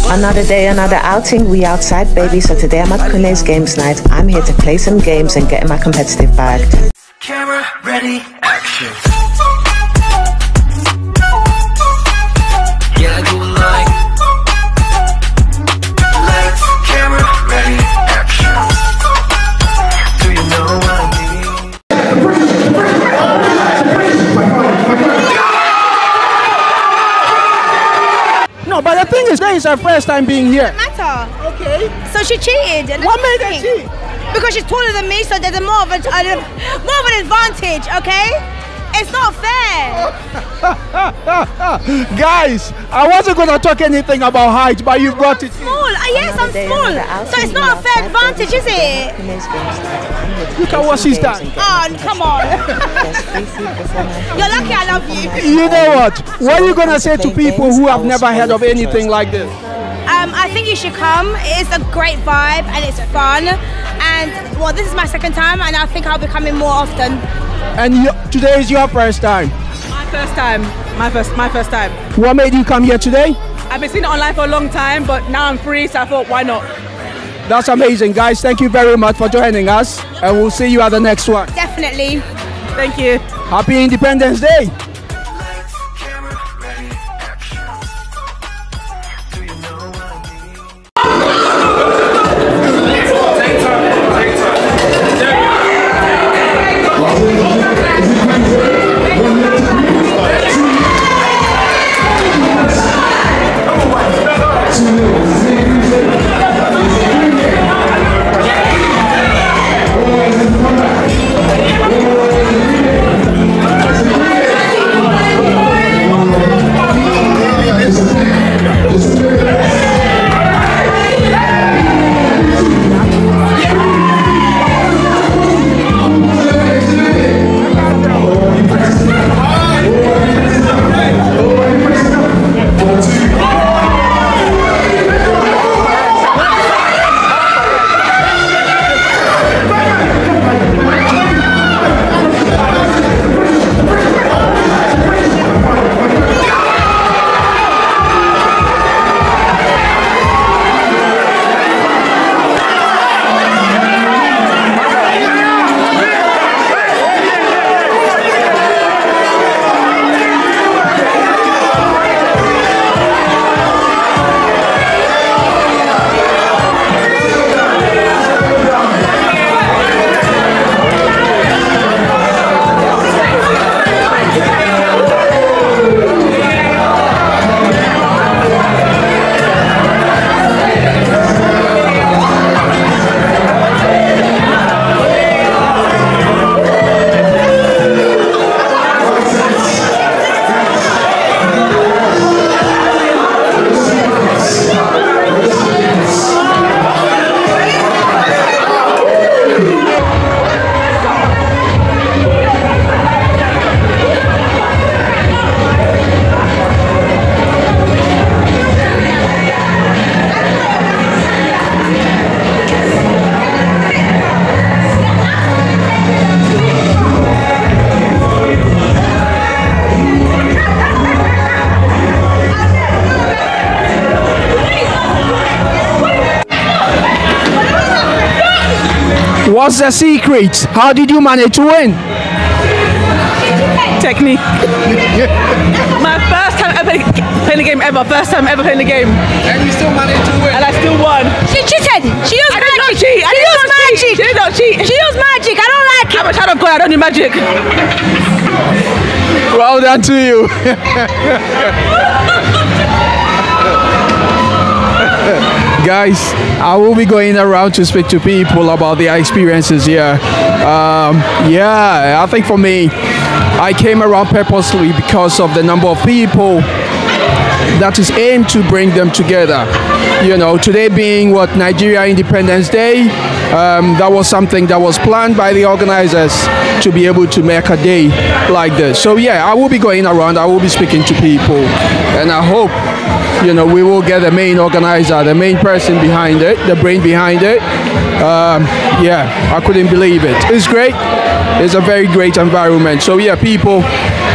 Another day, another outing. We outside, baby. So today I'm at Kune's games night. I'm here to play some games and get in my competitive bag. Camera ready, action. Yeah, I do it like lights, camera ready, action. Do you know what I mean? No, but the thing is, today is her first time being here. Doesn't matter. Okay. So she cheated. What made her cheat? Because she's taller than me, so there's more of an advantage. Okay, it's not fair. Guys, I wasn't gonna talk anything about height, but you've got it. Small. Yes, I'm small. So it's not a fair advantage, is it? Look at what she's done. Oh, come on. You're lucky I love you. You know what? What are you gonna say to people who have never heard of anything like this? I think you should come. It's a great vibe and it's fun. And well, this is my second time, and I think I'll be coming more often. And today is your first time. My first time. My first time. What made you come here today? I've been seeing it online for a long time, but now I'm free, so I thought, why not? That's amazing, guys. Thank you very much for joining us, and we'll see you at the next one. Definitely. Thank you. Happy Independence Day. What's the secret? How did you manage to win? Technique. My first time ever playing the game ever. First time ever playing the game. And you still managed to win. And I still won. She cheated. She used magic. Not cheat. She used magic. She did not cheat. She used magic. I don't like it. I'm a child of God. I don't do magic. Well done to you. Guys, I will be going around to speak to people about their experiences here. Yeah, I think for me, I came around purposely because of the number of people that is aimed to bring them together. You know, today being Nigeria Independence Day, that was something that was planned by the organizers to be able to make a day like this. So yeah, I will be going around, I will be speaking to people, and I hope you know, we will get the main organizer, the main person behind it, the brain behind it. Yeah, I couldn't believe it. It's great. It's a very great environment. So yeah, people,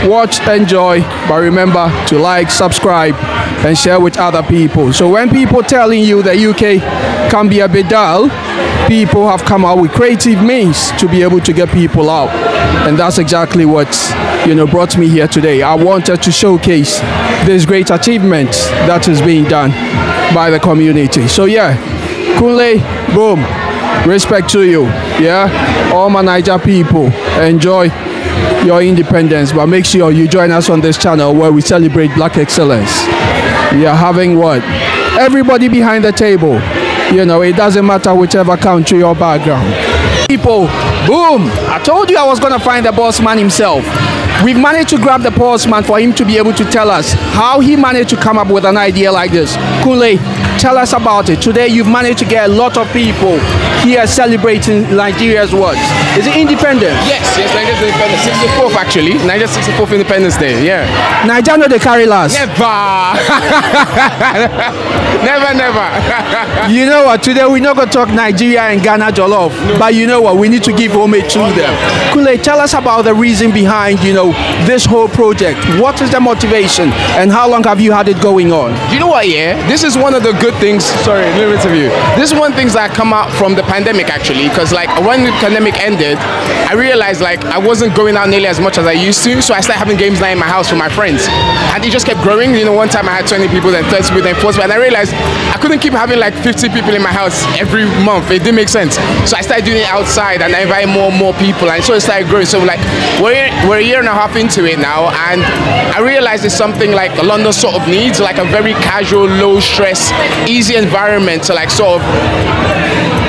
watch, enjoy, but remember to like, subscribe, and share with other people. So when people telling you the UK can be a bit dull, people have come out with creative means to be able to get people out, and that's exactly what, you know, brought me here today. I wanted to showcase this great achievement that is being done by the community. So yeah, Kunle, boom, respect to you. Yeah, all my Niger people, enjoy your independence, but make sure you join us on this channel where we celebrate black excellence. We are having what? Everybody behind the table. You know, it doesn't matter whichever country or background. People, boom! I told you I was gonna find the boss man himself. We've managed to grab the boss man for him to be able to tell us how he managed to come up with an idea like this. Kunle, tell us about it. Today you've managed to get a lot of people here celebrating Nigeria's what? Is it independence? Yes, Nigeria's independence. 64th actually. Nigeria's 64th Independence Day, yeah. Nigeria no they carry last. Never. You know what, today we're not going to talk Nigeria and Ghana jollof, but you know what, we need to give homage to them. Kunle, tell us about the reason behind, you know, this whole project. What is the motivation and how long have you had it going on? You know what, yeah? This is one of the good things, sorry, a little interview. This is one of the things that come out from the pandemic actually, because like when the pandemic ended, I realized like I wasn't going out nearly as much as I used to, so I started having games night in my house with my friends. And it just kept growing. You know, one time I had 20 people, then 30 people, then 40 people, and I realized I couldn't keep having like 50 people in my house every month. It didn't make sense. So I started doing it outside and I invited more and more people, and so it started growing. So like we're a year and a half into it now, and I realized it's something like London sort of needs, like a very casual, low stress, easy environment to like sort of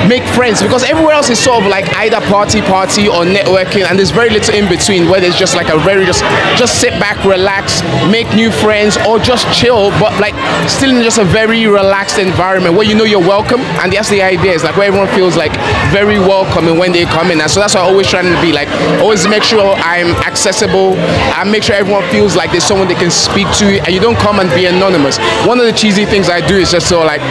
make friends, because everywhere else is sort of like either party or networking, and there's very little in between where there's just like a very just sit back, relax, make new friends, or just chill, but like still in just a very relaxed environment where you know you're welcome. And that's the idea, is like where everyone feels like very welcoming when they come in. And so that's what I always trying to be, like always make sure I'm accessible and make sure everyone feels like there's someone they can speak to, and you don't come and be anonymous. One of the cheesy things I do is just so like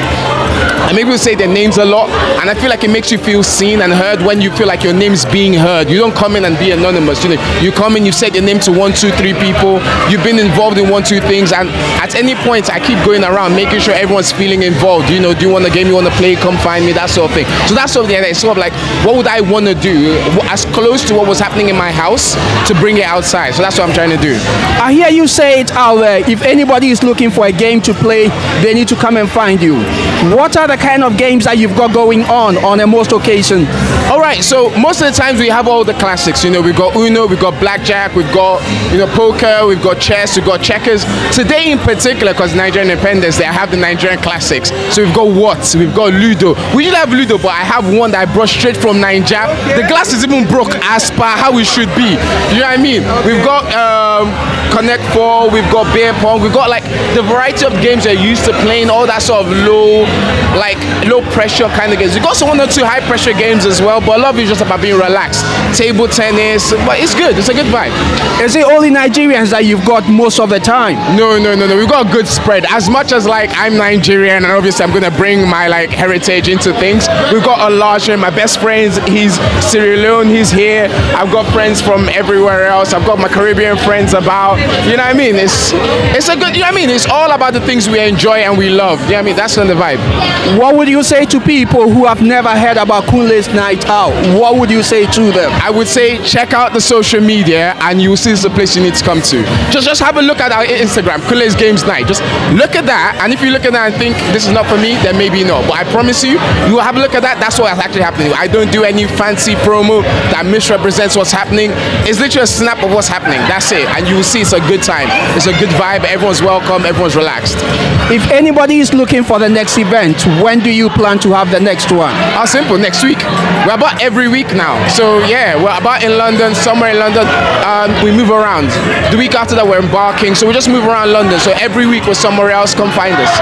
I make people say their names a lot, and I feel like it makes you feel seen and heard when you feel like your name's being heard. You don't come in and be anonymous. You know, you come in, you said your name to 1, 2, 3 people, you've been involved in 1, 2 things, and at any point I keep going around making sure everyone's feeling involved. You know, do you want a game you want to play, come find me, that sort of thing. So that's sort of the idea. It's sort of like, what would I want to do as close to what was happening in my house to bring it outside. So that's what I'm trying to do. I hear you say it out there, if anybody is looking for a game to play, they need to come and find you. What are the kind of games that you've got going on a most occasion? All right, so most of the times we have all the classics. You know, we've got Uno, we've got blackjack, we've got, you know, poker, we've got chess, we've got checkers. Today in particular, because Nigerian Independence Day, I have the Nigerian classics. So we've got what? We've got Ludo. We did have Ludo, but I have one that I brought straight from Nigeria. The glass is even broke as per how it should be. You know what I mean? We've got Connect 4, we've got beer pong, we've got like the variety of games you're used to playing, all that sort of low pressure kind of games. We've got some 1 or 2 high pressure games as well, but a lot of it's just about being relaxed. Table tennis, but it's good. It's a good vibe. Is it only Nigerians that you've got most of the time? No. We've got a good spread. As much as like I'm Nigerian and obviously I'm gonna bring my like heritage into things, we've got a large my best friends, he's Sierra Leone, he's here. I've got friends from everywhere else. I've got my Caribbean friends about, you know what I mean? It's a good, you know what I mean? It's all about the things we enjoy and we love. You know what I mean? That's on the vibe. What would you say to people who have never heard about Kunle's Night Out? What would you say to them? I would say check out the social media and you'll see it's the place you need to come to. Just have a look at our Instagram, Kunle's Games Night. Just look at that, and if you look at that and think this is not for me, then maybe no. But I promise you, you will have a look at that. That's what's actually happening. I don't do any fancy promo that misrepresents what's happening. It's literally a snap of what's happening. That's it. And you will see it's a good time. It's a good vibe. Everyone's welcome. Everyone's relaxed. If anybody is looking for the next event, when do you plan to have the next one? How simple, next week. We're about every week now. So yeah, we're about in London, somewhere in London. We move around. The week after that we're embarking, so we just move around London. So every week we're somewhere else, come find us.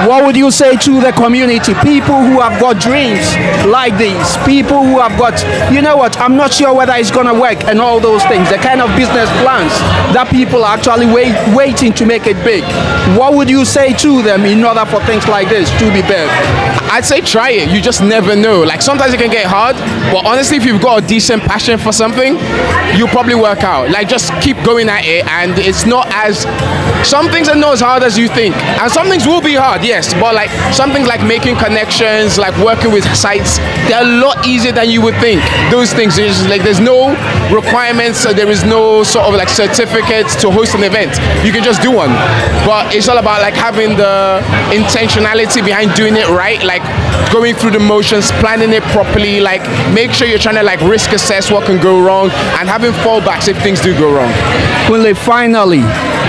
what would you say to the community? People who have got dreams like these, people who have got, you know what, I'm not sure whether it's going to work and all those things, the kind of business plans that people are actually waiting to make it big. What would you say to them in order for things like this to be big? I'd say try it. You just never know. Like sometimes it can get hard, but honestly, if you've got a decent passion for something, you'll probably work out. Like just keep going at it, and it's not as, some things are not as hard as you think, and some things will be hard, yes, but like some things like making connections, like working with sites, they're a lot easier than you would think. Those things, there's no requirements, so there is no sort of like certificates to host an event. You can just do one, but it's all about like having the intentionality behind doing it right, like going through the motions, planning it properly, like make sure you're trying to like risk assess what can go wrong and having fallbacks if things do go wrong. Well, finally,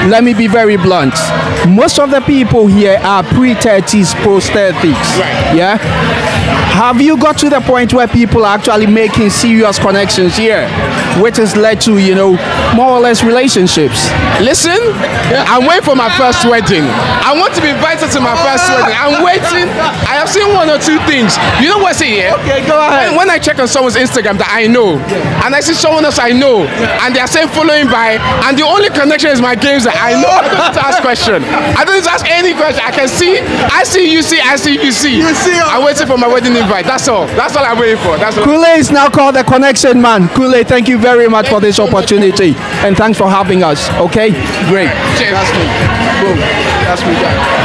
let me be very blunt. Most of the people here are pre-30s, post-30s. Right. Yeah? Have you got to the point where people are actually making serious connections here, which has led to, you know, more or less relationships? Listen, I'm waiting for my first wedding. I want to be invited to my first wedding. I'm waiting. I have seen one or two things. You know what I say here? Okay, go ahead. When I check on someone's Instagram that I know, and I see someone else I know, and they are saying following by, and the only connection is my games that I know. I don't need to ask question. I don't need to ask any question. I can see, I see, you see, I see, you see. I'm waiting for my wedding invite. That's all. That's all I'm waiting for. That's all. Kule is now called the connection man. Kule, thank you very much for this opportunity, and thanks for having us. Okay, great. Cheers. That's me. Boom. That's me done.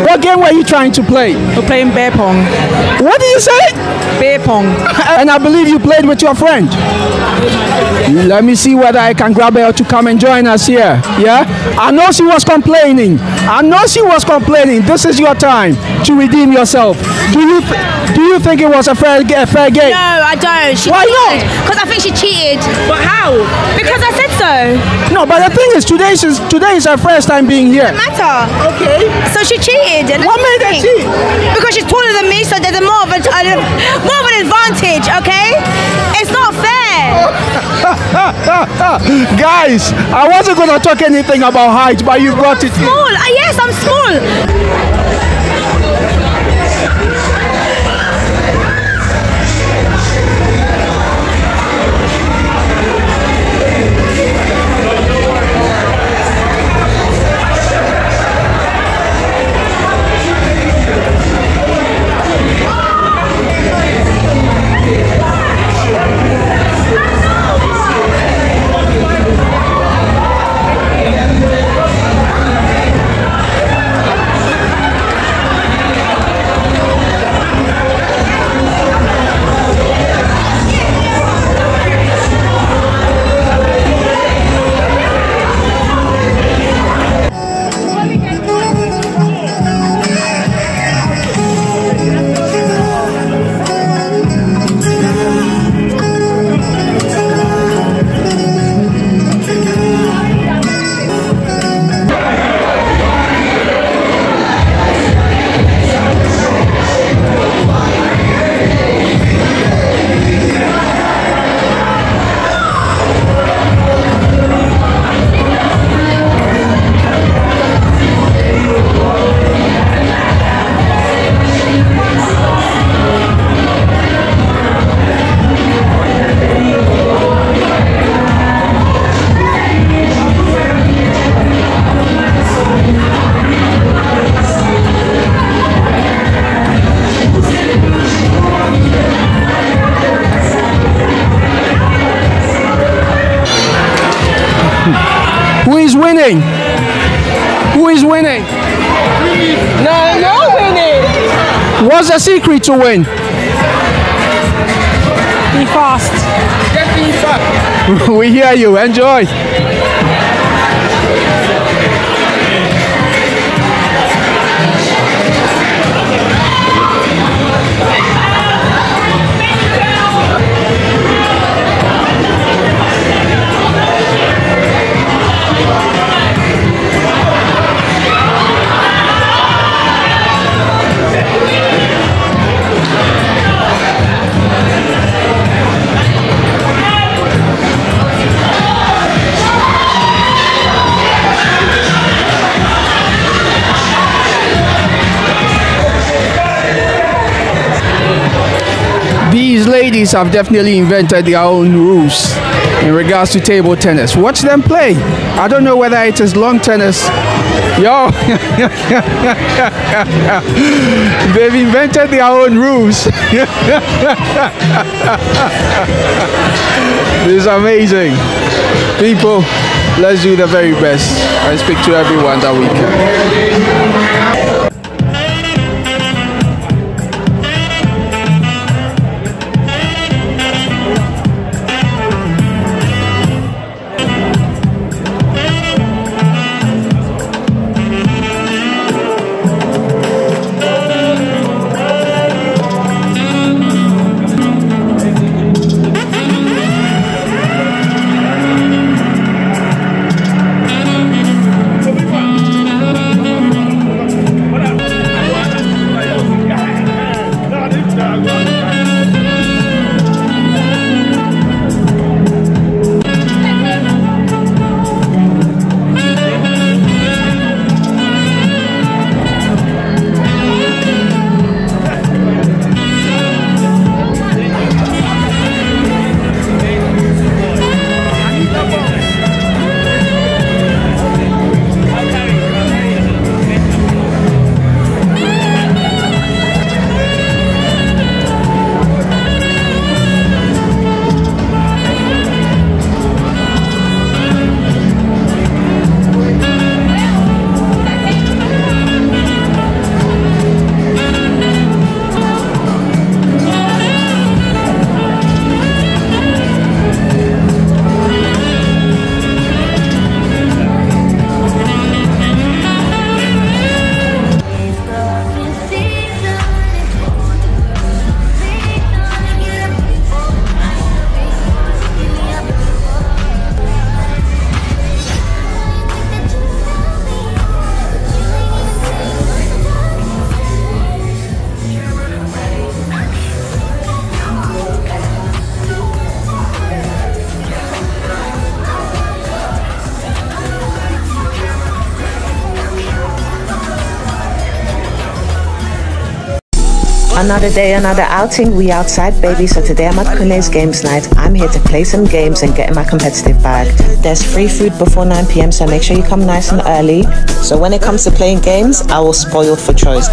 What game were you trying to play? We're playing bear pong. What did you say? Beer pong. And I believe you played with your friend. Let me see whether I can grab her to come and join us here. Yeah? I know she was complaining. This is your time to redeem yourself. Do you think it was a fair game? No, I don't. Why not? Because I think she cheated. But how? Because I said so. No, but the thing is, today is her first time being here. Matter. Okay. So she cheated. And What made her cheat? Because she's taller than me, so there's more of an advantage. Okay? It's not fair. Guys, I wasn't gonna talk anything about height, but you brought it in. Small. Yes, I'm small. Who is winning? Who is winning? No winning. What's the secret to win? Be fast. We hear you. Enjoy. These ladies have definitely invented their own rules in regards to table tennis. Watch them play. I don't know whether it is lawn tennis. Yo, they've invented their own rules. This is amazing. People, let's do the very best and speak to everyone that we can. Another day, another outing, we outside baby. So today I'm at Kune's games night. I'm here to play some games and get in my competitive bag. There's free food before 9 PM, so make sure you come nice and early. So when it comes to playing games, I will spoil for choice.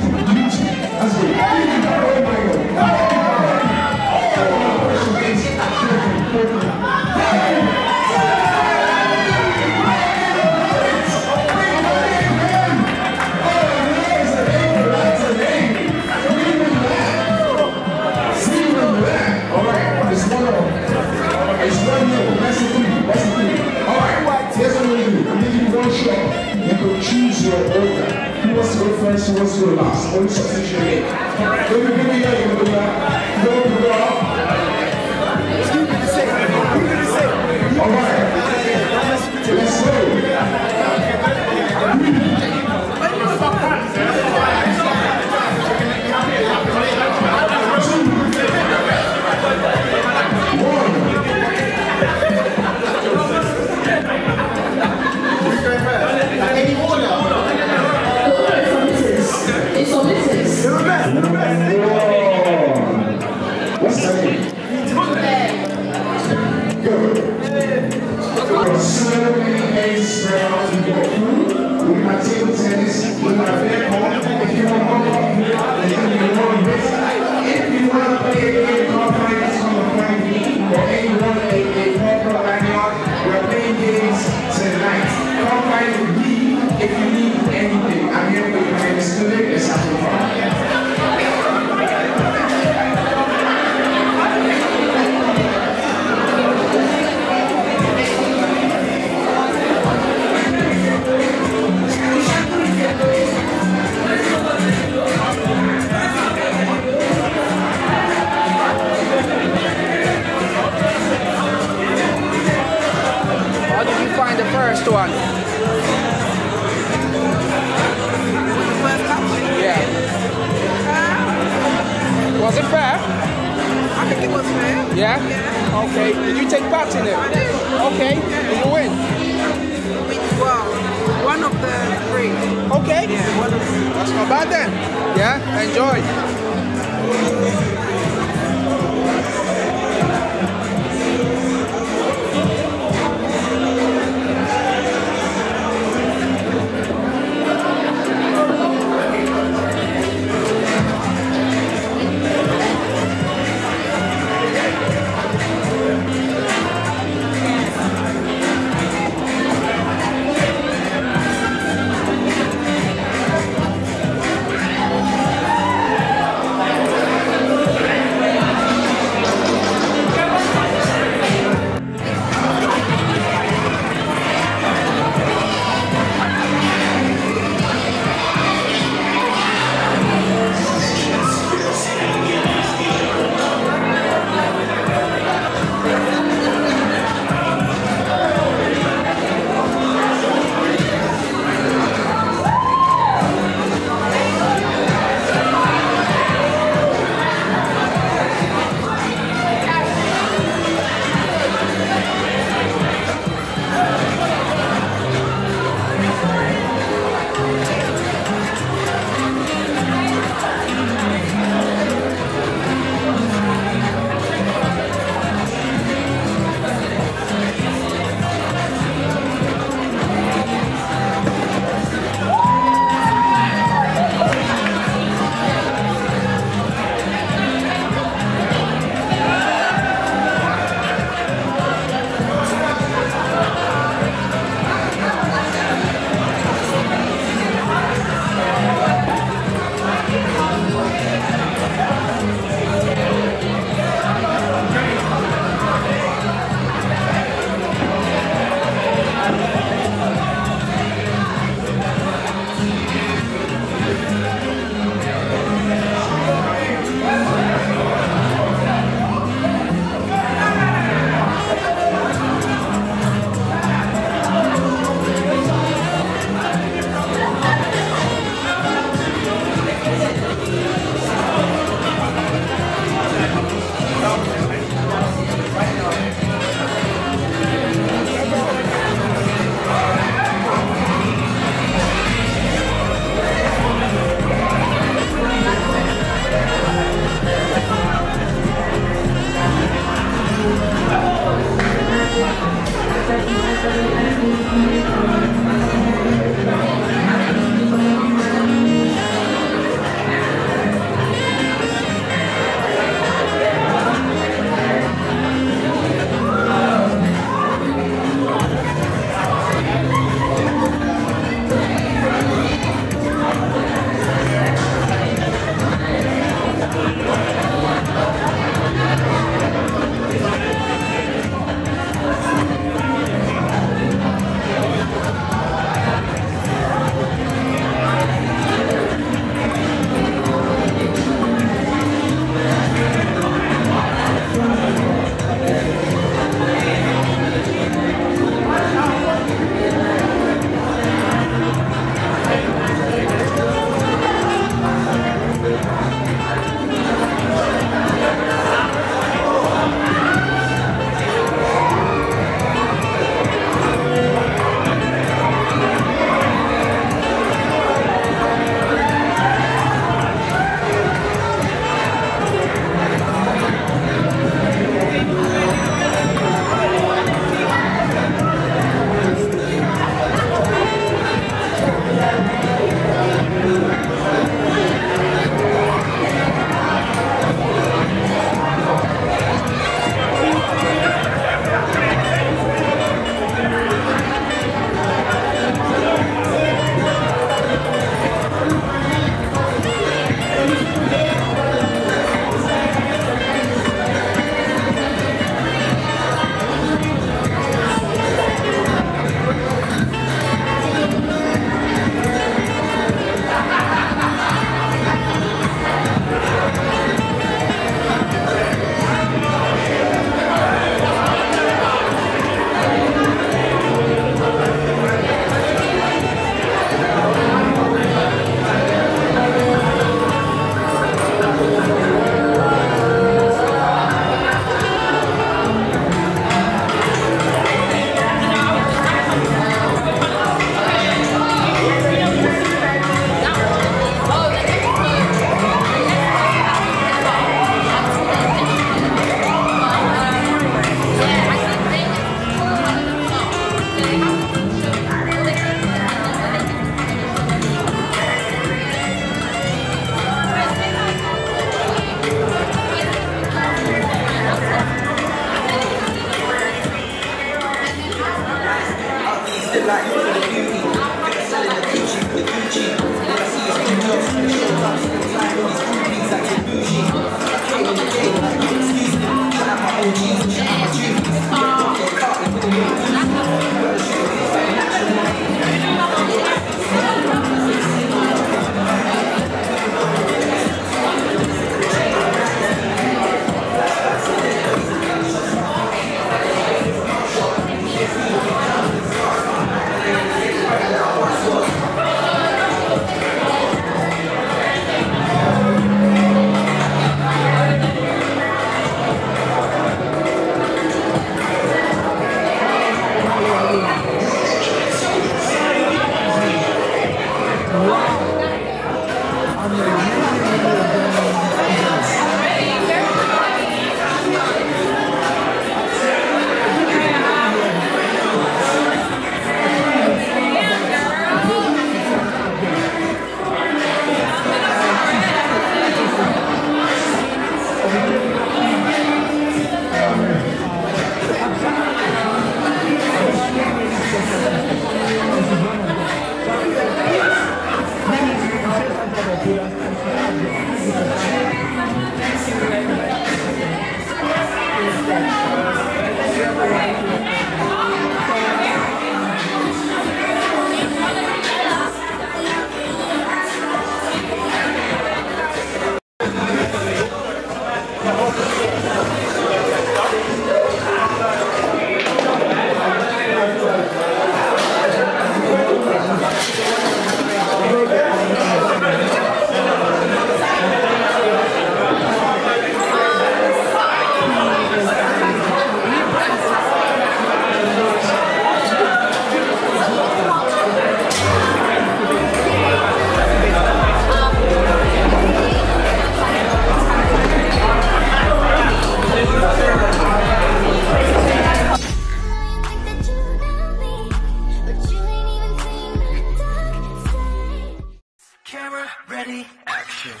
action.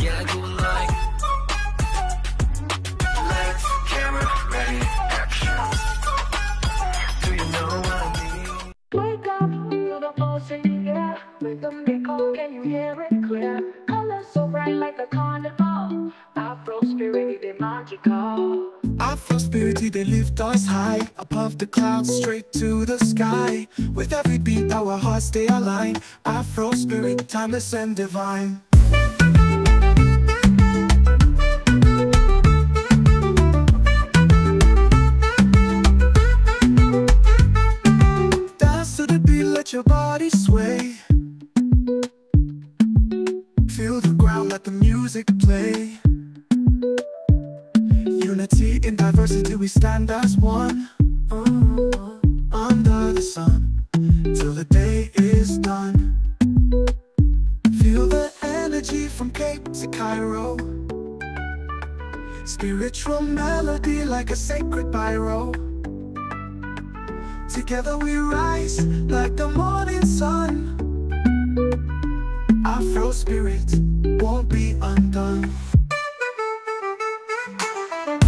Yeah, I do it like lights, camera, ready, action. Do you know what I mean? Wake up to the pulse in the air. Rhythm they call, can you hear it clear? Colors so bright like a carnival. Afro spirit, they magical. Afro spirit, they lift us high above the clouds, straight to the sky. With every beat, our hearts stay aligned. Afro spirit, timeless and divine. Dance to the beat, let your body sway. Feel the ground, let the music play. Unity in diversity, we stand as one. Under the sun, till the day is done. Feel the energy from Cape to Cairo. Spiritual melody like a sacred pyro. Together we rise like the morning sun. Afro spirit won't be undone.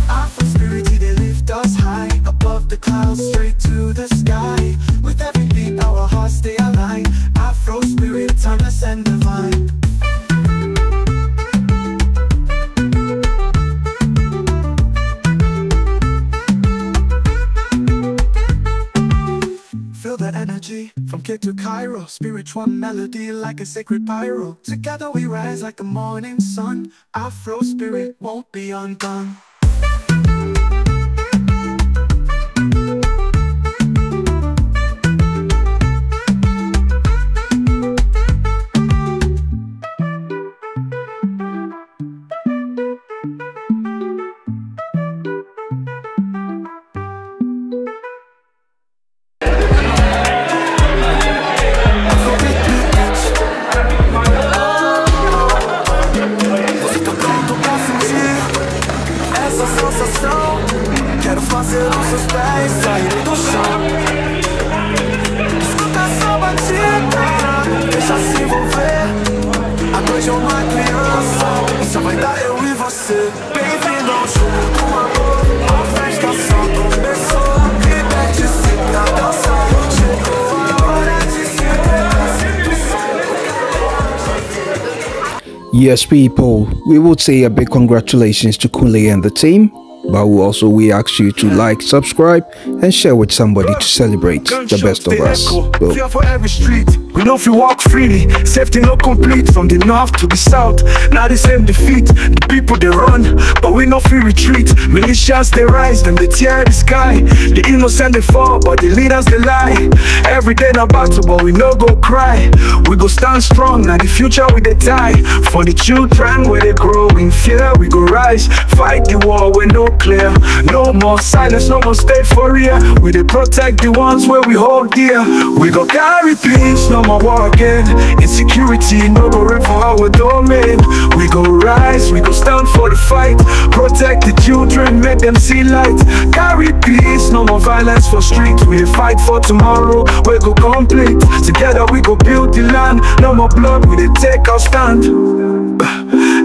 Afro spirit, they lift us high above the clouds, straight to the sky. With every beat, our hearts stay aligned. Afro spirit, timeless and divine. Feel the energy from Cape to Cairo. Spiritual melody like a sacred pyro. Together we rise like the morning sun. Afro spirit won't be undone. Quero fazer os seus pés saírem do chão. Escuta essa batida, deixa se envolver. A noite é uma criança, só vai dar eu e você. Bem-vindo ao show do amor, a festa só começou. Liberte-se pra dançar, chegou a hora de se entregar. Yes, people, we would say a big congratulations to Kunle and the team. But we ask you to like, subscribe, and share with somebody to celebrate the best of us. Fear for every street, we know if you walk freely. Safety not complete from the north to the south. Now the same defeat, the people they run, but we know if we retreat. Militias they rise, then they tear the sky. The innocent they fall, but the leaders they lie. Every day na battle, but we no go cry. We go stand strong, now the future we they die. For the children where they grow in fear, we go rise. Fight the war when no clear. No more silence, no more stay for real. We dey protect the ones where we hold dear. We go carry peace, no more war again. Insecurity, no go reign for our domain. We go rise, we go stand for the fight. Protect the children, make them see light. Carry peace, no more violence for streets. We dey fight for tomorrow, we go complete. Together we go build the land. No more blood, we dey take our stand.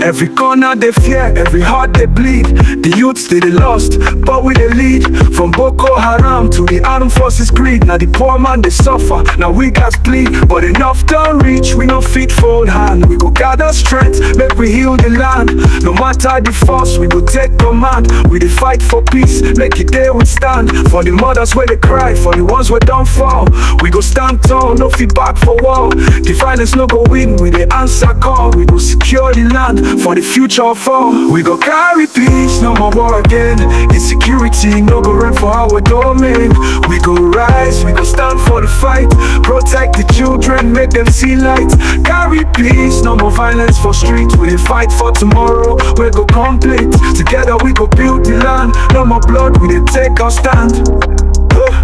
Every corner they fear, every heart they bleed. The youths they lost, but we they lead. From Boko Haram to the armed forces greed. Now the poor man they suffer, now we got bleed. But enough don't reach, we no fit fold hand. We go gather strength, make we heal the land. No matter the force, we go take command. We dey fight for peace, make it there we stand. For the mothers where they cry, for the ones where don't fall. We go stand tall, no feedback for war. The violence no go win, we dey answer call. We go secure the land for the future of all. We go carry peace, no more war again. Insecurity, no go run for our domain. We go rise, we go stand for the fight. Protect the children, make them see light. Carry peace, no more violence for streets. We dey fight for tomorrow, we go complete. Together we go build the land. No more blood, we dey take our stand.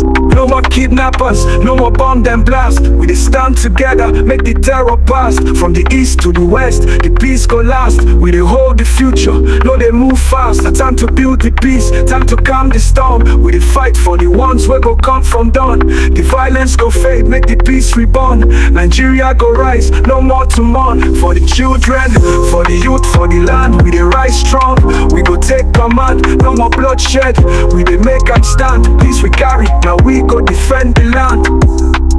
No more kidnappers, no more bomb and blast. We dey stand together, make the terror pass. From the east to the west, the peace go last. We dey hold the future, no dey move fast. Na time to build the peace, time to calm the storm. We dey fight for the ones wey go come from dawn. The violence go fade, make the peace reborn. Nigeria go rise, no more to mourn. For the children, for the youth, for the land, we dey rise strong. We go take command, no more bloodshed. We dey make am stand, peace we carry, now we go defend the land.